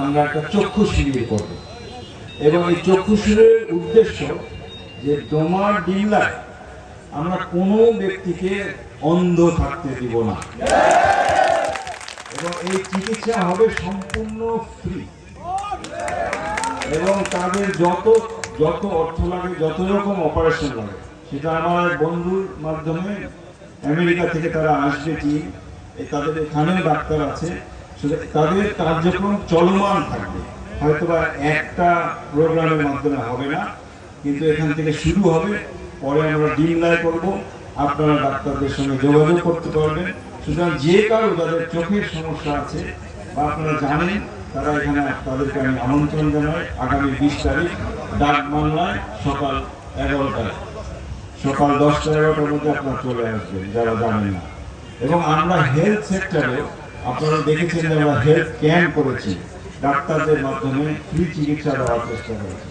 আমরা একটা চক্ষু শিবির করব এবং এই চক্ষু শিবিরের উদ্দেশ্য যে ডোমার ডিমলায় আমরা কোনো ব্যক্তিকে অন্ধ থাকতে দিব না এবং এই চিকিৎসা হবে সম্পূর্ণ ফ্রি এবং তাদের যত যত অর্থ লাগে, যত রকম অপারেশন লাগে, সেটা আমার বন্ধুর মাধ্যমে আমেরিকা থেকে তারা আসবে, টিম তাদের এখানেও ডাক্তার আছে, তাদের কার্যক্রম চলমান থাকবে। হয়তোবা একটা প্রোগ্রামের মাধ্যমে হবে না, কিন্তু এখান থেকে শুরু হবে, পরে আমরা ডিমলায় করব, আপনারা ডাক্তারদের সঙ্গে যোগাযোগ করতে পারবেন। সুতরাং যে কারো যাদের চোখের সমস্যা আছে বা আপনারা জানেন, তারা এখানে তাদেরকে আমি আমন্ত্রণ জানাই আগামী 20 তারিখ ডাকবাংলায় সকাল 11টায়, সকাল 10টা-11টার মধ্যে আপনারা চলে আসবেন যারা জানেন না। এবং আমরা হেলথ সেক্টরে আপনারা দেখেছেন যে আমরা হেলথ ক্যাম্প করেছি, ডাক্তারদের মাধ্যমে ফ্রি চিকিৎসা দেওয়ার চেষ্টা করেছি।